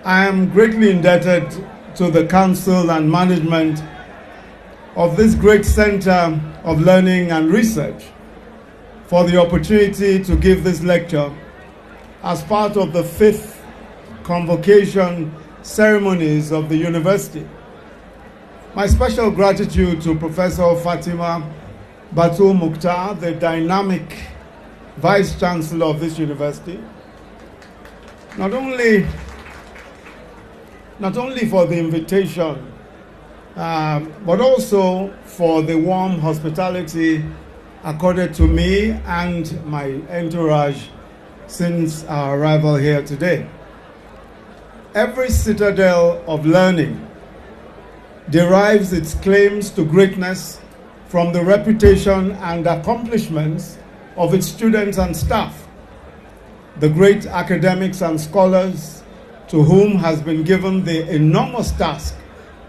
I am greatly indebted to the council and management of this great center of learning and research for the opportunity to give this lecture as part of the 5th convocation ceremonies of the university. My special gratitude to Professor Fatima Batul Mukhtar, the dynamic Vice-Chancellor of this university, not only for the invitation, but also for the warm hospitality accorded to me and my entourage since our arrival here today. Every citadel of learning derives its claims to greatness from the reputation and accomplishments of its students and staff. The great academics and scholars to whom has been given the enormous task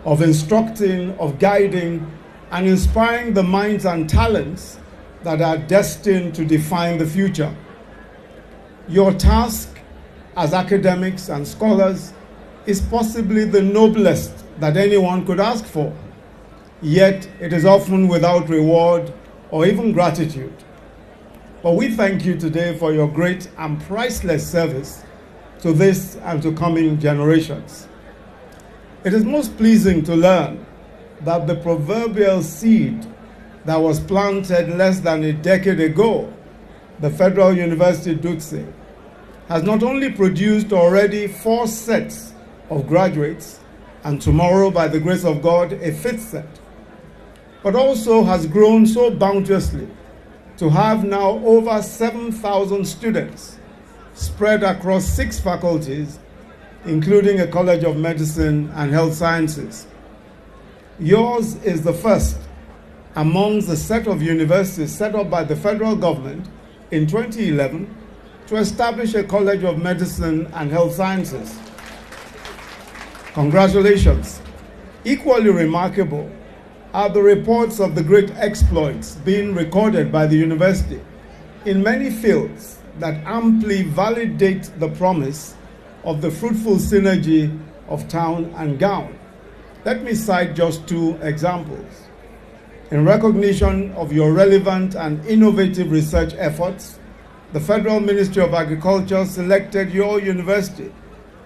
of instructing, of guiding, and inspiring the minds and talents that are destined to define the future. Your task as academics and scholars is possibly the noblest that anyone could ask for, yet it is often without reward or even gratitude. But we thank you today for your great and priceless service to this and to coming generations. It is most pleasing to learn that the proverbial seed that was planted less than a decade ago, the Federal University DUTSE, has not only produced already 4 sets of graduates, and tomorrow, by the grace of God, a 5th set, but also has grown so bounteously to have now over 7,000 students spread across 6 faculties, including a College of Medicine and Health Sciences. Yours is the first amongst the set of universities set up by the federal government in 2011 to establish a College of Medicine and Health Sciences. Congratulations. Equally remarkable are the reports of the great exploits being recorded by the university in many fields that amply validate the promise of the fruitful synergy of town and gown. Let me cite just 2 examples. In recognition of your relevant and innovative research efforts, the Federal Ministry of Agriculture selected your university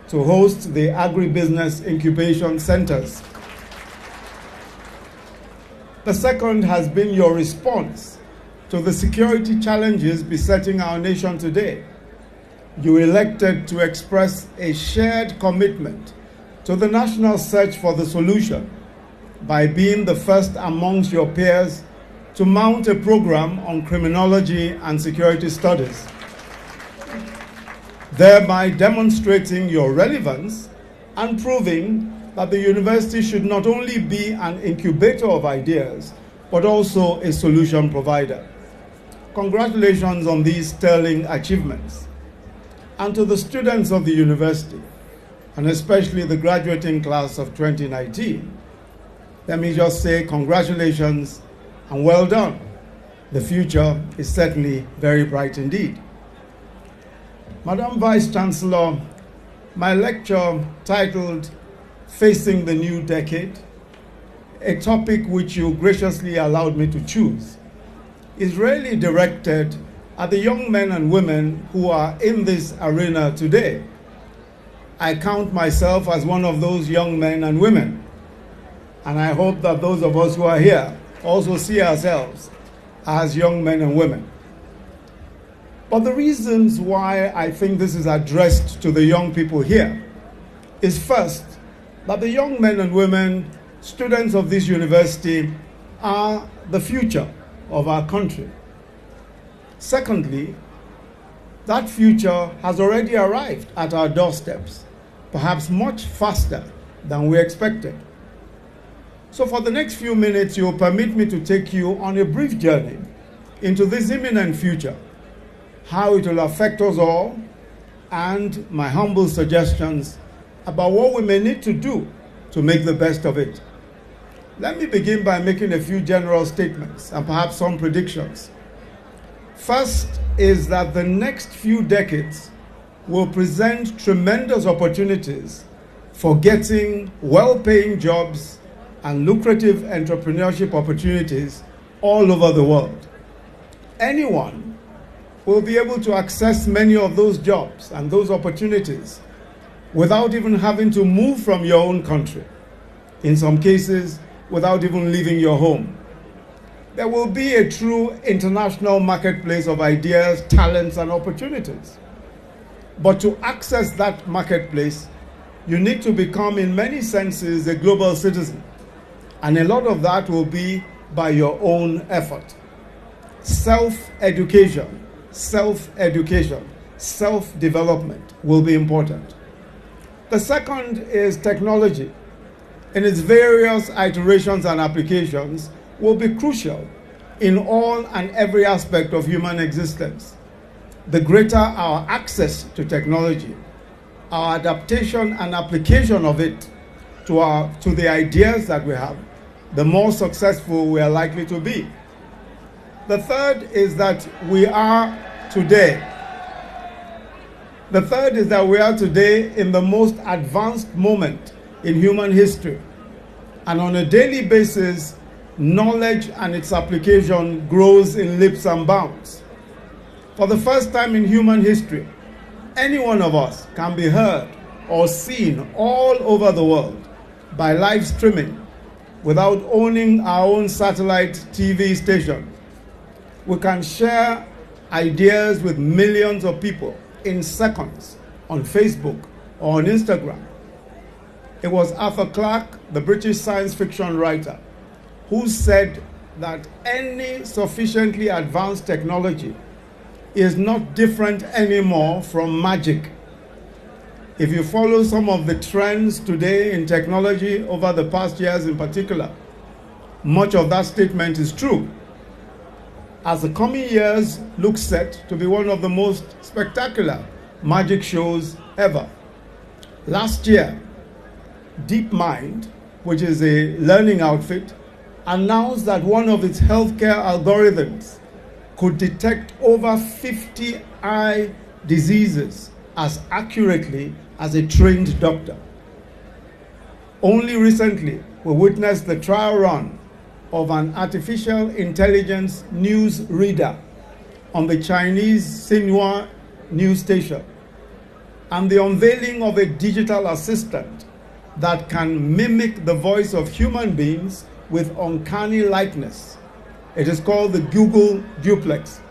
to host the agribusiness incubation centers. The second has been your response to the security challenges besetting our nation today. You elected to express a shared commitment to the national search for the solution by being the first amongst your peers to mount a program on criminology and security studies, thereby demonstrating your relevance and proving that the university should not only be an incubator of ideas, but also a solution provider. Congratulations on these sterling achievements. And to the students of the university, and especially the graduating class of 2019, let me just say congratulations and well done. The future is certainly very bright indeed. Madam Vice-Chancellor, my lecture titled Facing the New Decade, a topic which you graciously allowed me to choose, is really directed at the young men and women who are in this arena today. I count myself as one of those young men and women, and I hope that those of us who are here also see ourselves as young men and women. But the reasons why I think this is addressed to the young people here is first, that the young men and women, students of this university, are the future of our country. Secondly, that future has already arrived at our doorsteps, perhaps much faster than we expected. So for the next few minutes, you'll permit me to take you on a brief journey into this imminent future, how it will affect us all, and my humble suggestions about what we may need to do to make the best of it. Let me begin by making a few general statements and perhaps some predictions. First is that the next few decades will present tremendous opportunities for getting well-paying jobs and lucrative entrepreneurship opportunities all over the world. Anyone will be able to access many of those jobs and those opportunities without even having to move from your own country. In some cases, without even leaving your home. There will be a true international marketplace of ideas, talents, and opportunities. But to access that marketplace, you need to become, in many senses, a global citizen. And a lot of that will be by your own effort. Self-education, self-development will be important. The second is technology. In its various iterations and applications, will be crucial in all and every aspect of human existence. The greater our access to technology, our adaptation and application of it to the ideas that we have, the more successful we are likely to be. The third is that we are today in the most advanced moment in human history. And on a daily basis, knowledge and its application grows in leaps and bounds. For the first time in human history, any one of us can be heard or seen all over the world by live streaming without owning our own satellite TV station. We can share ideas with millions of people in seconds on Facebook or on Instagram. It was Arthur Clarke, the British science fiction writer, who said that any sufficiently advanced technology is not different anymore from magic. If you follow some of the trends today in technology over the past years in particular, much of that statement is true. As the coming years look set to be one of the most spectacular magic shows ever. Last year, DeepMind, which is a learning outfit, announced that one of its healthcare algorithms could detect over 50 eye diseases as accurately as a trained doctor. Only recently, we witnessed the trial run of an artificial intelligence news reader on the Chinese Xinhua news station, and the unveiling of a digital assistant that can mimic the voice of human beings with uncanny likeness. It is called the Google Duplex.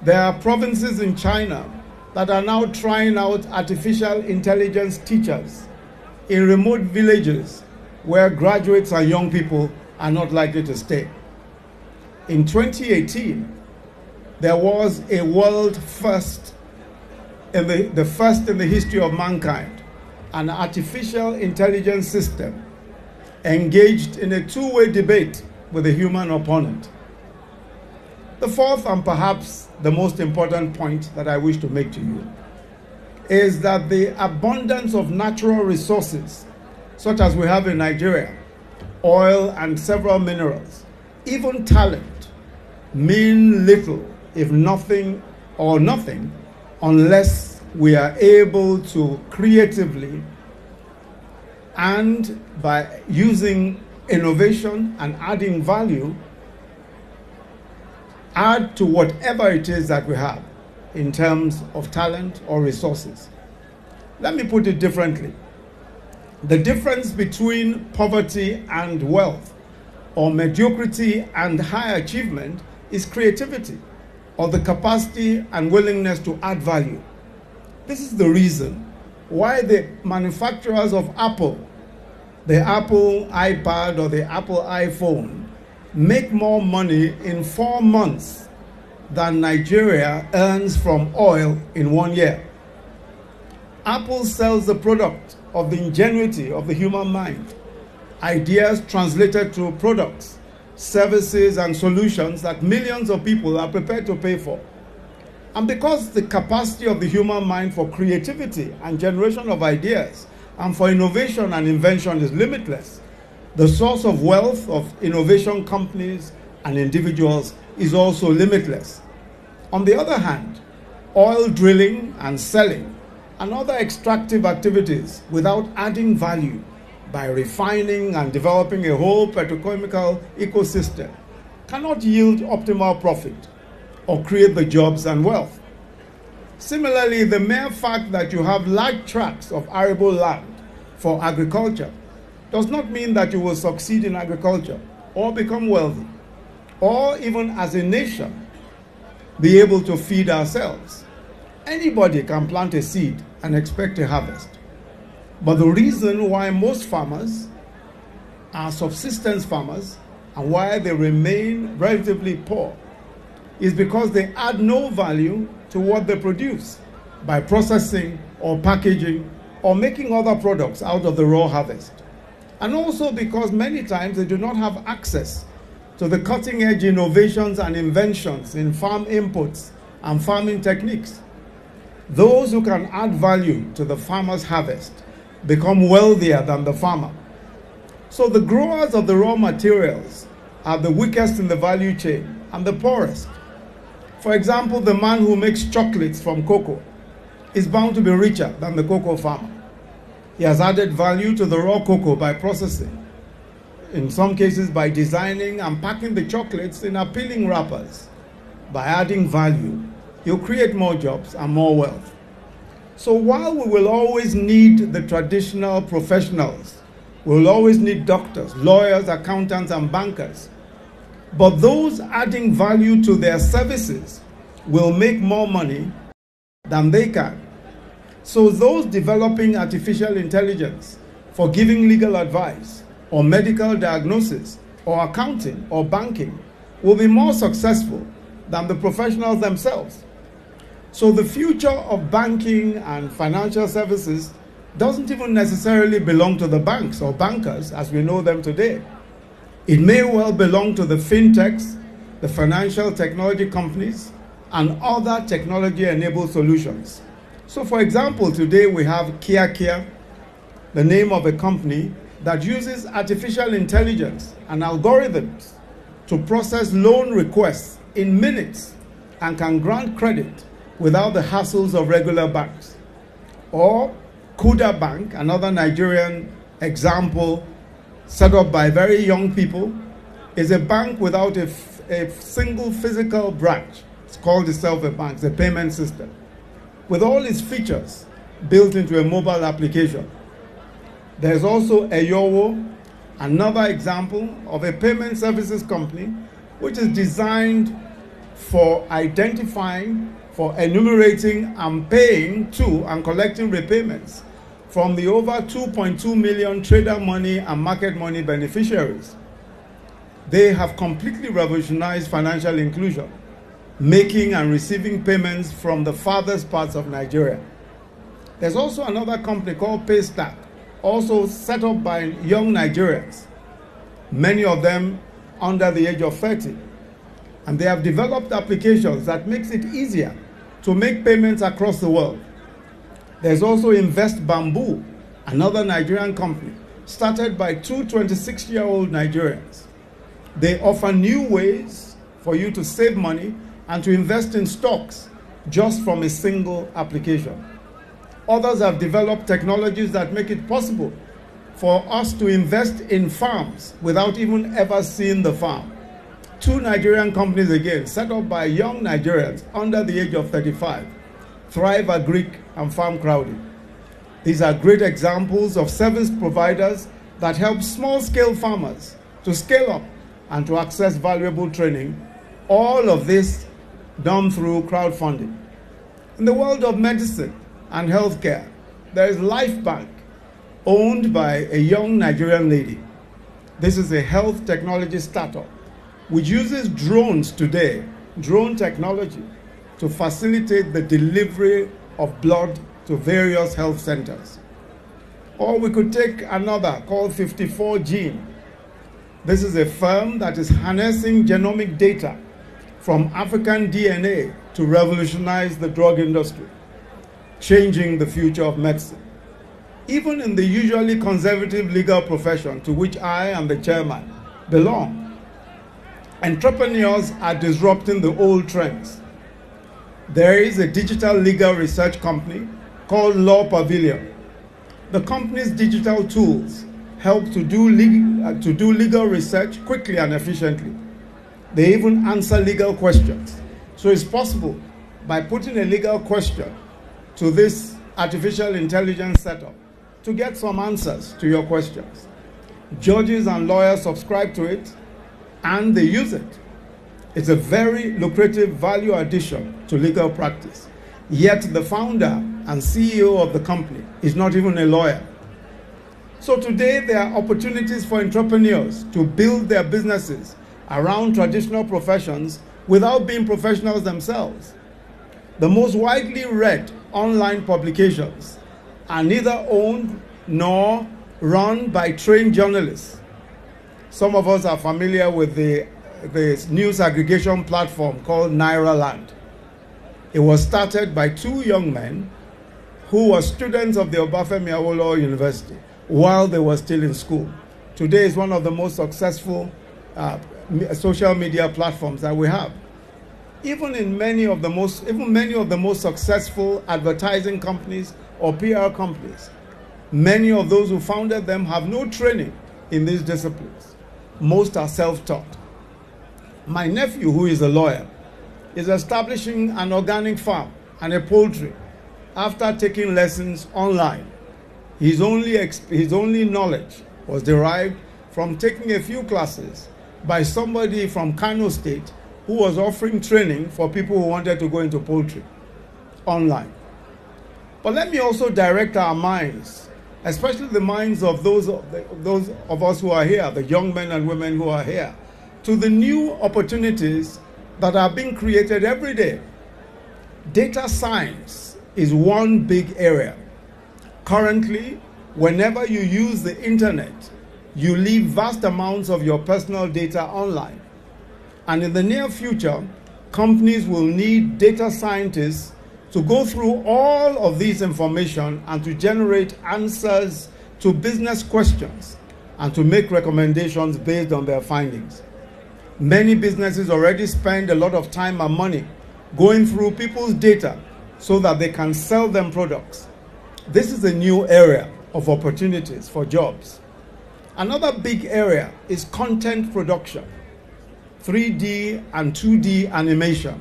There are provinces in China that are now trying out artificial intelligence teachers in remote villages where graduates and young people are not likely to stay. In 2018, there was a world first, the first in the history of mankind, an artificial intelligence system engaged in a two-way debate with a human opponent. The fourth and perhaps the most important point that I wish to make to you is that the abundance of natural resources, such as we have in Nigeria, oil and several minerals, even talent, mean little, if nothing or nothing, unless we are able to creatively and by using innovation and adding value, add to whatever it is that we have in terms of talent or resources. Let me put it differently. The difference between poverty and wealth, or mediocrity and high achievement, is creativity, or the capacity and willingness to add value. This is the reason why the manufacturers of Apple, the Apple iPad or the Apple iPhone, make more money in 4 months than Nigeria earns from oil in 1 year. Apple sells the product of the ingenuity of the human mind, ideas translated to products, services, and solutions that millions of people are prepared to pay for. And because the capacity of the human mind for creativity and generation of ideas and for innovation and invention is limitless, the source of wealth of innovation companies and individuals is also limitless. On the other hand, oil drilling and selling and other extractive activities without adding value by refining and developing a whole petrochemical ecosystem cannot yield optimal profit or create the jobs and wealth. Similarly, the mere fact that you have large tracts of arable land for agriculture does not mean that you will succeed in agriculture or become wealthy, or even as a nation be able to feed ourselves. Anybody can plant a seed and expect a harvest. But the reason why most farmers are subsistence farmers and why they remain relatively poor is because they add no value to what they produce by processing or packaging or making other products out of the raw harvest. And also because many times they do not have access to the cutting-edge innovations and inventions in farm inputs and farming techniques. Those who can add value to the farmer's harvest become wealthier than the farmer. So the growers of the raw materials are the weakest in the value chain and the poorest. For example, the man who makes chocolates from cocoa is bound to be richer than the cocoa farmer. He has added value to the raw cocoa by processing, in some cases by designing and packing the chocolates in appealing wrappers. By adding value, he'll create more jobs and more wealth. So while we will always need the traditional professionals, we will always need doctors, lawyers, accountants, and bankers, but those adding value to their services will make more money than they can. So those developing artificial intelligence for giving legal advice or medical diagnosis or accounting or banking will be more successful than the professionals themselves. So the future of banking and financial services doesn't even necessarily belong to the banks or bankers as we know them today. It may well belong to the fintechs, the financial technology companies, and other technology-enabled solutions. So for example, today we have Kia, the name of a company that uses artificial intelligence and algorithms to process loan requests in minutes and can grant credit without the hassles of regular banks. Or Kuda Bank, another Nigerian example set up by very young people, is a bank without a single physical branch. It's called itself a bank, it's a payment system, with all its features built into a mobile application. There's also Eyowo, another example of a payment services company which is designed for identifying, for enumerating and paying to and collecting repayments from the over 2.2 million trader money and market money beneficiaries. They have completely revolutionized financial inclusion, making and receiving payments from the farthest parts of Nigeria. There's also another company called Paystack, also set up by young Nigerians, many of them under the age of 30. And they have developed applications that makes it easier to make payments across the world. There's also Invest Bamboo, another Nigerian company, started by two 26-year-old Nigerians. They offer new ways for you to save money and to invest in stocks just from a single application. Others have developed technologies that make it possible for us to invest in farms without even ever seeing the farm. Two Nigerian companies again, set up by young Nigerians under the age of 35, Thrive Agric and Farm Crowding. These are great examples of service providers that help small-scale farmers to scale up and to access valuable training, all of this done through crowdfunding. In the world of medicine and healthcare, there is Life Bank, owned by a young Nigerian lady. This is a health technology startup which uses drones today, drone technology, to facilitate the delivery of blood to various health centers. Or we could take another called 54 Gene. This is a firm that is harnessing genomic data from African DNA to revolutionize the drug industry, changing the future of medicine. Even in the usually conservative legal profession to which I and the chairman belong, entrepreneurs are disrupting the old trends. There is a digital legal research company called Law Pavilion. The company's digital tools help to do legal research quickly and efficiently. They even answer legal questions. So it's possible, by putting a legal question to this artificial intelligence setup, to get some answers to your questions. Judges and lawyers subscribe to it, and they use it. It's a very lucrative value addition to legal practice. Yet the founder and CEO of the company is not even a lawyer. So today there are opportunities for entrepreneurs to build their businesses around traditional professions without being professionals themselves. The most widely read online publications are neither owned nor run by trained journalists. Some of us are familiar with the news aggregation platform called Nairaland. It was started by two young men who were students of the Obafemi Awolowo University while they were still in school. Today is one of the most successful social media platforms that we have. Even many of the most successful advertising companies or PR companies, many of those who founded them have no training in these disciplines. Most are self-taught. My nephew, who is a lawyer, is establishing an organic farm and a poultry after taking lessons online. His only knowledge was derived from taking a few classes by somebody from Kano State who was offering training for people who wanted to go into poultry online. But let me also direct our minds, especially the minds of those of us who are here, the young men and women who are here, to the new opportunities that are being created every day. Data science is one big area. Currently, whenever you use the internet, you leave vast amounts of your personal data online. And in the near future, companies will need data scientists to go through all of this information and to generate answers to business questions and to make recommendations based on their findings. Many businesses already spend a lot of time and money going through people's data so that they can sell them products. This is a new area of opportunities for jobs. Another big area is content production, 3D and 2D animation,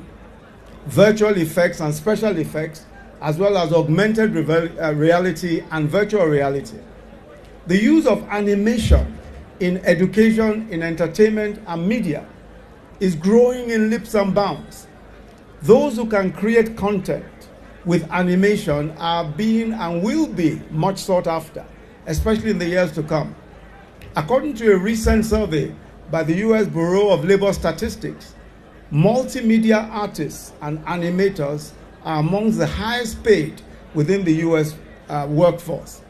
virtual effects and special effects, as well as augmented reality and virtual reality. The use of animation in education, in entertainment, and media is growing in leaps and bounds. Those who can create content with animation are being and will be much sought after, especially in the years to come. According to a recent survey by the US Bureau of Labor Statistics, multimedia artists and animators are amongst the highest paid within the US workforce.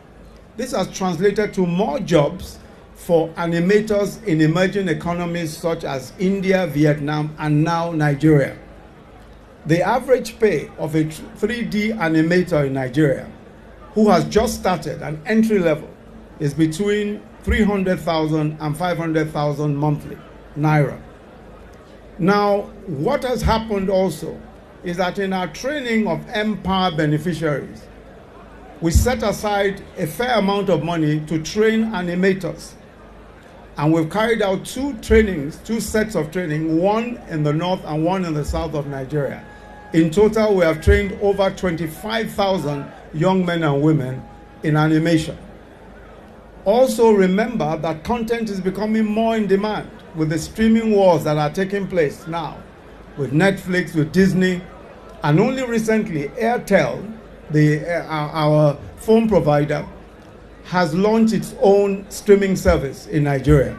This has translated to more jobs for animators in emerging economies such as India, Vietnam, and now Nigeria. The average pay of a 3D animator in Nigeria who has just started an entry level is between 300,000 and 500,000 monthly naira. Now, what has happened also is that in our training of Empower beneficiaries, we set aside a fair amount of money to train animators. And we've carried out two sets of training, one in the north and one in the south of Nigeria. In total, we have trained over 25,000 young men and women in animation. Also remember that content is becoming more in demand with the streaming wars that are taking place now, with Netflix, with Disney, and only recently Airtel, our phone provider, has launched its own streaming service in Nigeria.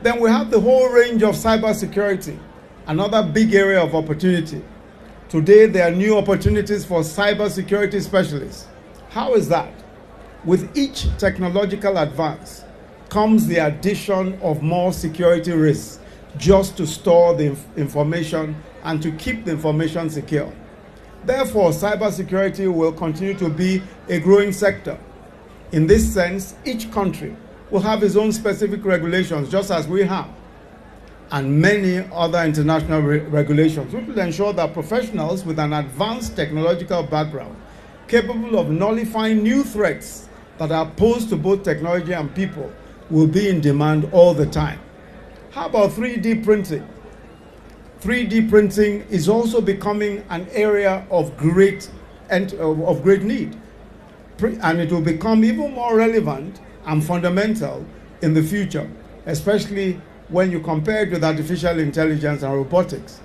Then we have the whole range of cybersecurity, another big area of opportunity. Today, there are new opportunities for cybersecurity specialists. How is that? With each technological advance comes the addition of more security risks just to store the information and to keep the information secure. Therefore, cybersecurity will continue to be a growing sector. In this sense, each country will have its own specific regulations, just as we have, and many other international regulations, which will ensure that professionals with an advanced technological background capable of nullifying new threats that are posed to both technology and people will be in demand all the time. How about 3D printing? 3D printing is also becoming an area of great need. And it will become even more relevant and fundamental in the future, especially when you compare it with artificial intelligence and robotics.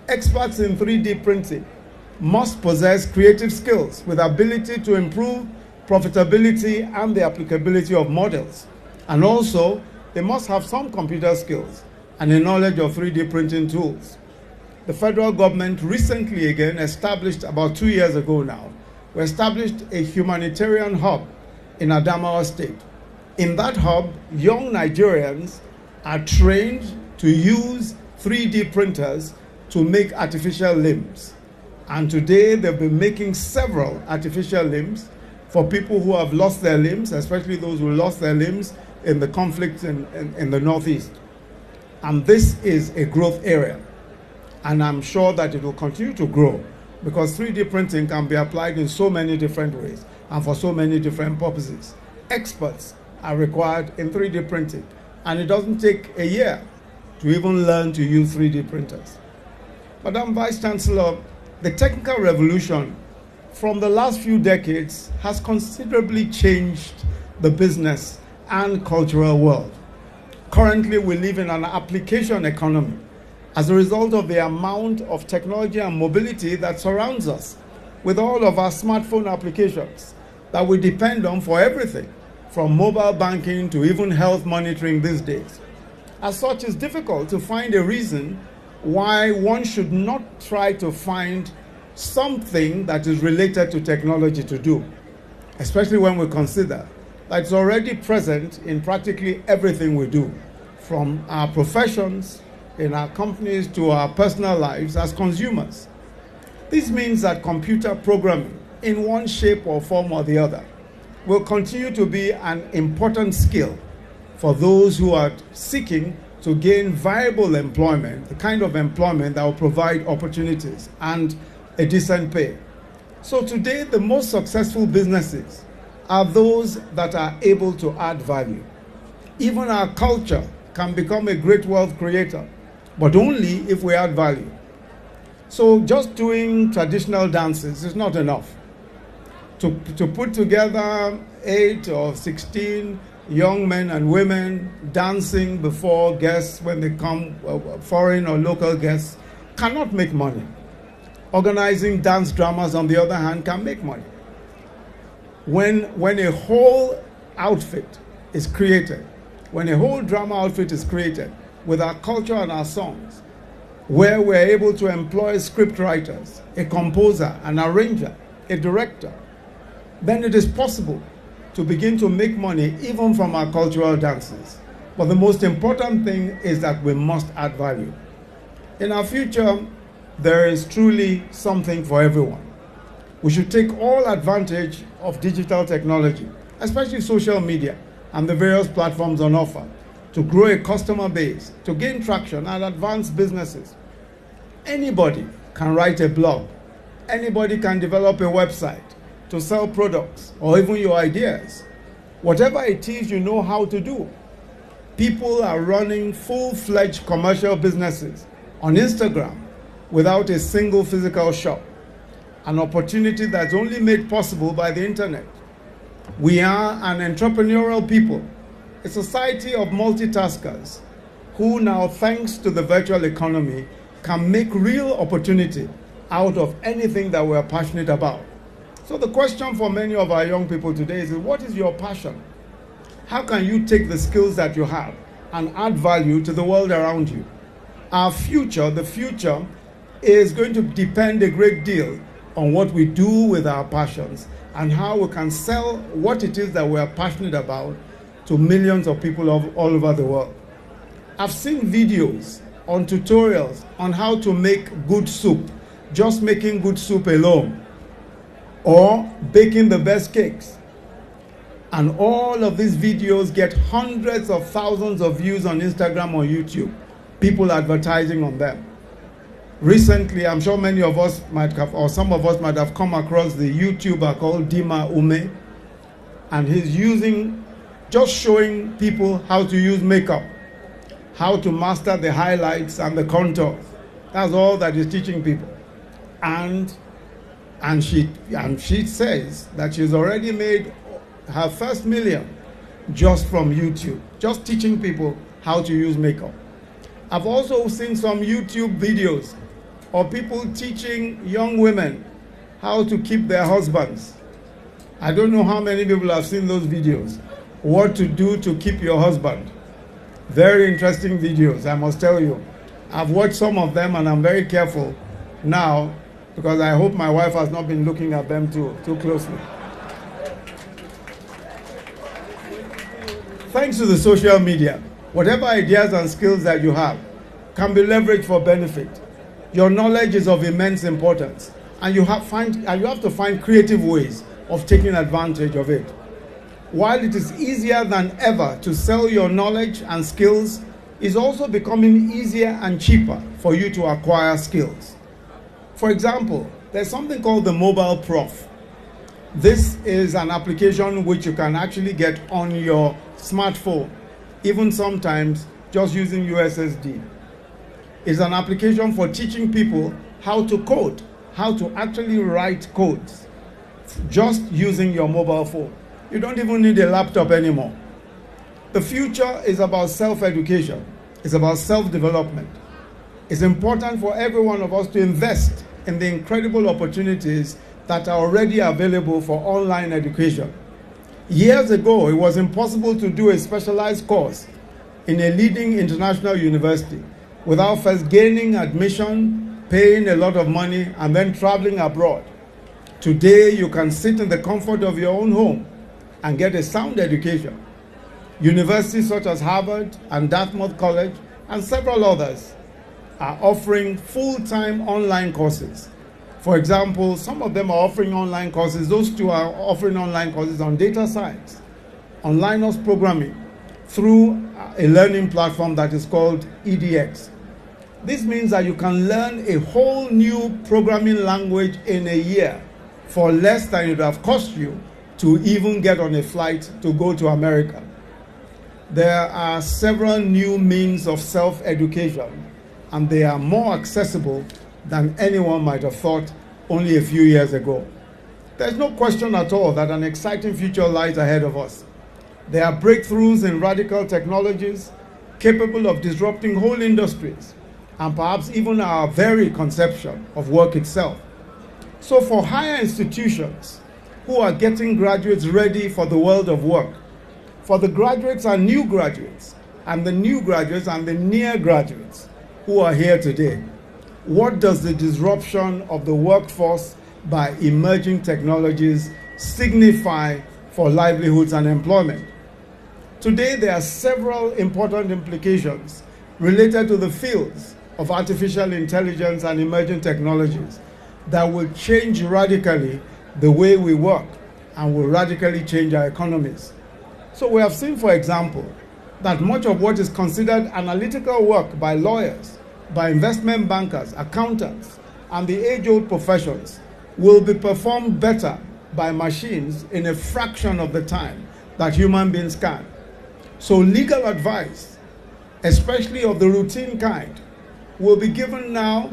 Experts in 3D printing must possess creative skills with ability to improve profitability and the applicability of models. And also, they must have some computer skills and a knowledge of 3D printing tools. The federal government recently again established, about 2 years ago now, we established a humanitarian hub in Adamawa State. In that hub, young Nigerians are trained to use 3D printers to make artificial limbs. And today they've been making several artificial limbs for people who have lost their limbs, especially those who lost their limbs in the conflicts in the Northeast. And this is a growth area. And I'm sure that it will continue to grow because 3D printing can be applied in so many different ways and for so many different purposes. Experts are required in 3D printing, and it doesn't take a year to even learn to use 3D printers. Madam Vice-Chancellor, the technical revolution from the last few decades has considerably changed the business and cultural world. Currently, we live in an application economy as a result of the amount of technology and mobility that surrounds us, with all of our smartphone applications that we depend on for everything, from mobile banking to even health monitoring these days. As such, it's difficult to find a reason why one should not try to find something that is related to technology to do, especially when we consider that it's already present in practically everything we do, from our professions, in our companies, to our personal lives as consumers. This means that computer programming, in one shape or form or the other, will continue to be an important skill for those who are seeking to gain viable employment, the kind of employment that will provide opportunities and a decent pay. So today, the most successful businesses are those that are able to add value. Even our culture can become a great wealth creator, but only if we add value. So just doing traditional dances is not enough. To put together 8 or 16 young men and women dancing before guests when they come, foreign or local guests, cannot make money. Organizing dance dramas, on the other hand, can make money. When a whole outfit is created, when a whole drama outfit is created with our culture and our songs, where we're able to employ script writers, a composer, an arranger, a director, then it is possible to begin to make money even from our cultural dances. But the most important thing is that we must add value. In our future, there is truly something for everyone. We should take all advantage of digital technology, especially social media and the various platforms on offer, to grow a customer base, to gain traction and advance businesses. Anybody can write a blog. Anybody can develop a website to sell products or even your ideas. Whatever it is you know how to do. People are running full-fledged commercial businesses on Instagram without a single physical shop, an opportunity that's only made possible by the internet. We are an entrepreneurial people, a society of multitaskers who now, thanks to the virtual economy, can make real opportunity out of anything that we're passionate about. So the question for many of our young people today is, what is your passion? How can you take the skills that you have and add value to the world around you? Our future, the future, is going to depend a great deal on what we do with our passions and how we can sell what it is that we're passionate about to millions of people all over the world. I've seen videos on tutorials on how to make good soup, just making good soup alone, or baking the best cakes. And all of these videos get hundreds of thousands of views on Instagram or YouTube, people advertising on them. Recently, I'm sure many of us might have, or some of us might have come across the YouTuber called Dima Ume, and he's just showing people how to use makeup, how to master the highlights and the contours. That's all that he's teaching people. And she says that she's already made her first million just from YouTube, just teaching people how to use makeup. I've also seen some YouTube videos of people teaching young women how to keep their husbands. I don't know how many people have seen those videos. What to do to keep your husband. Very interesting videos, I must tell you. I've watched some of them and I'm very careful now because I hope my wife has not been looking at them too closely. Thanks to the social media, whatever ideas and skills that you have can be leveraged for benefit. Your knowledge is of immense importance, and you have to find creative ways of taking advantage of it. While it is easier than ever to sell your knowledge and skills, it's also becoming easier and cheaper for you to acquire skills. For example, there's something called the mobile Prof. This is an application which you can actually get on your smartphone, even sometimes just using USSD. It's an application for teaching people how to code, how to actually write codes, just using your mobile phone. You don't even need a laptop anymore. The future is about self-education. It's about self-development. It's important for every one of us to invest in the incredible opportunities that are already available for online education. Years ago, it was impossible to do a specialized course in a leading international university without first gaining admission, paying a lot of money, and then traveling abroad. Today, you can sit in the comfort of your own home and get a sound education. Universities such as Harvard and Dartmouth College and several others are offering full-time online courses. For example, some of them are offering online courses. Those two are offering online courses on data science, on Linux programming, through a learning platform that is called EDX. This means that you can learn a whole new programming language in a year for less than it would have cost you to even get on a flight to go to America. There are several new means of self-education, and they are more accessible than anyone might have thought only a few years ago. There's no question at all that an exciting future lies ahead of us. There are breakthroughs in radical technologies capable of disrupting whole industries and perhaps even our very conception of work itself. So for higher institutions who are getting graduates ready for the world of work, for the graduates and new graduates, and the new graduates and the near graduates who are here today, what does the disruption of the workforce by emerging technologies signify for livelihoods and employment? Today, there are several important implications related to the fields of artificial intelligence and emerging technologies that will change radically the way we work and will radically change our economies. So we have seen, for example, that much of what is considered analytical work by lawyers, by investment bankers, accountants, and the age-old professions will be performed better by machines in a fraction of the time that human beings can. So legal advice, especially of the routine kind, will be given now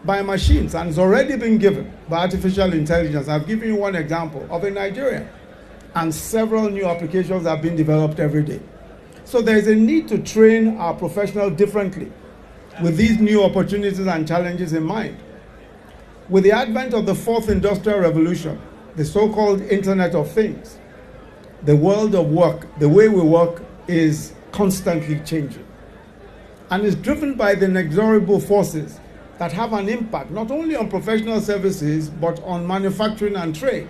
by machines, and it's already been given by artificial intelligence. I've given you one example of a Nigerian, and several new applications are being developed every day. So there is a need to train our professionals differently with these new opportunities and challenges in mind. With the advent of the fourth industrial revolution, the so-called Internet of Things, the world of work, the way we work, is constantly changing and is driven by the inexorable forces that have an impact not only on professional services but on manufacturing and trade,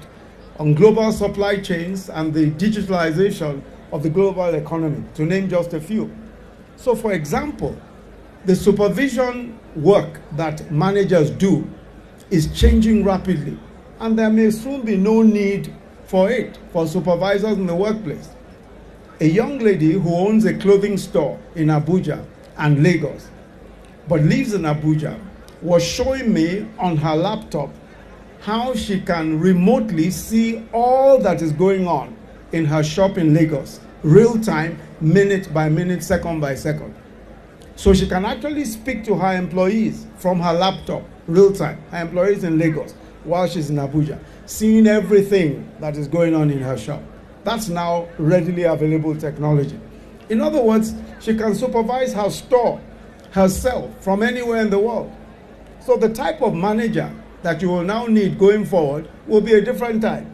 on global supply chains and the digitalization of the global economy, to name just a few. So for example, the supervision work that managers do is changing rapidly, and there may soon be no need for it, for supervisors in the workplace. A young lady who owns a clothing store in Abuja and Lagos, but lives in Abuja, was showing me on her laptop how she can remotely see all that is going on in her shop in Lagos, real time, minute by minute, second by second. So she can actually speak to her employees from her laptop, real time, her employees in Lagos, while she's in Abuja, seeing everything that is going on in her shop. That's now readily available technology. In other words, she can supervise her store herself from anywhere in the world. So the type of manager that you will now need going forward will be a different type.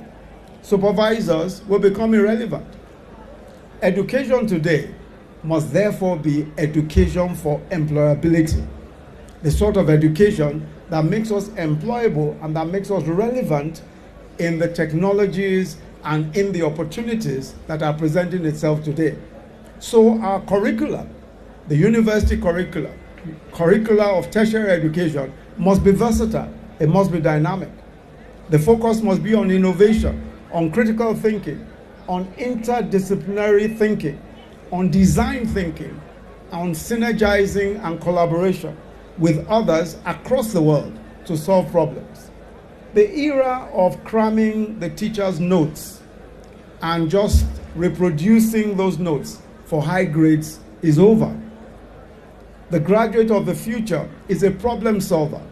Supervisors will become irrelevant. Education today must therefore be education for employability. The sort of education that makes us employable and that makes us relevant in the technologies and in the opportunities that are presenting itself today. So our curricula, the university curricula of tertiary education must be versatile. It must be dynamic. The focus must be on innovation, on critical thinking, on interdisciplinary thinking, on design thinking, on synergizing and collaboration with others across the world to solve problems. The era of cramming the teacher's notes and just reproducing those notes for high grades is over. The graduate of the future is a problem solver.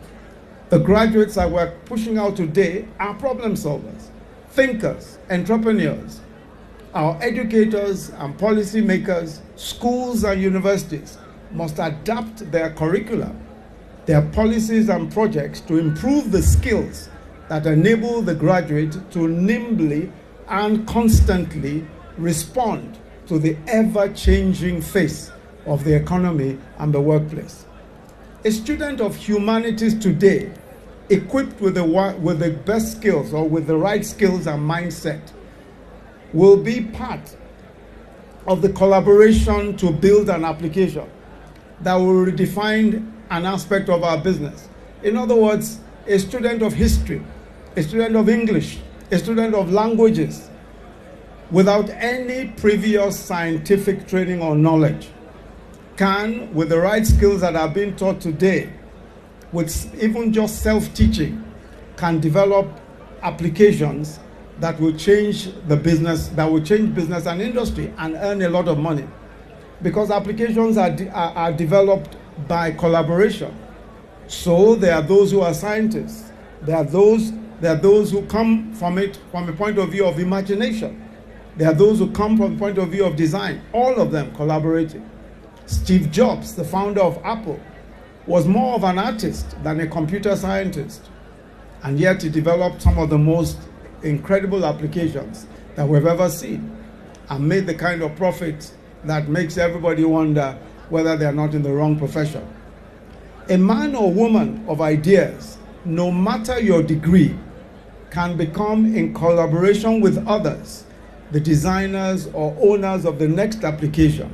The graduates that we're pushing out today are problem solvers, thinkers, entrepreneurs. Our educators and policy makers, schools and universities must adapt their curricula, their policies and projects to improve the skills that enable the graduate to nimbly and constantly respond to the ever-changing face of the economy and the workplace. A student of humanities today, equipped with the best skills or with the right skills and mindset, will be part of the collaboration to build an application that will redefine an aspect of our business. In other words, a student of history, a student of English, a student of languages, without any previous scientific training or knowledge, can, with the right skills that are being taught today, with even just self-teaching, can develop applications that will change the business, that will change business and industry and earn a lot of money. Because applications are developed by collaboration. So there are those who are scientists. There are those who come from it from a point of view of imagination. There are those who come from the point of view of design. All of them collaborating. Steve Jobs, the founder of Apple, was more of an artist than a computer scientist. And yet he developed some of the most incredible applications that we've ever seen and made the kind of profit that makes everybody wonder whether they're not in the wrong profession. A man or woman of ideas, no matter your degree, can become, in collaboration with others, the designers or owners of the next application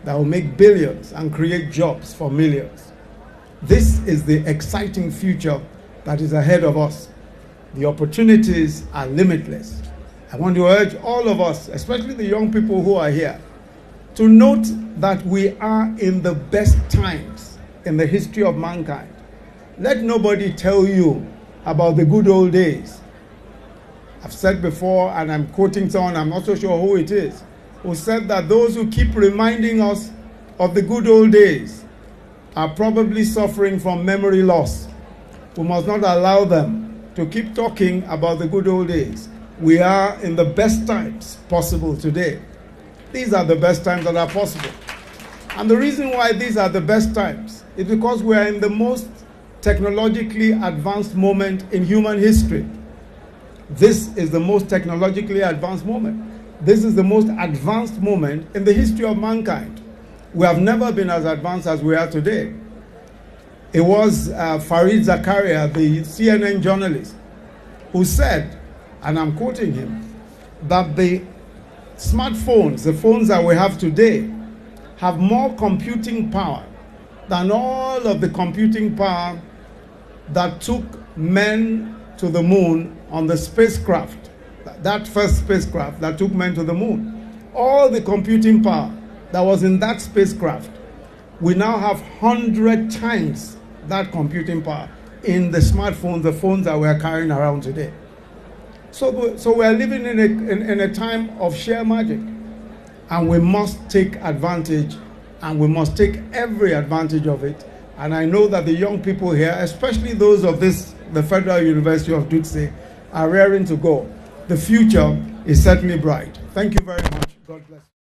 that will make billions and create jobs for millions. This is the exciting future that is ahead of us. The opportunities are limitless. I want to urge all of us, especially the young people who are here, to note that we are in the best times in the history of mankind. Let nobody tell you about the good old days. I've said before, and I'm quoting someone, I'm not so sure who it is, who said that those who keep reminding us of the good old days are probably suffering from memory loss. We must not allow them to keep talking about the good old days. We are in the best times possible today. These are the best times that are possible. And the reason why these are the best times is because we are in the most technologically advanced moment in human history. This is the most technologically advanced moment. This is the most advanced moment in the history of mankind. We have never been as advanced as we are today. It was Fareed Zakaria, the CNN journalist, who said, and I'm quoting him, that the smartphones, the phones that we have today, have more computing power than all of the computing power that took men to the moon on the spacecraft, that first spacecraft that took men to the moon. All the computing power that was in that spacecraft, we now have 100 times that computing power. in the smartphones, the phones that we're carrying around today. So we're living in a time of sheer magic, and we must take advantage, and we must take every advantage of it. And I know that the young people here, especially those of the Federal University of DUTSE, are raring to go. The future is certainly bright. Thank you very much. God bless you.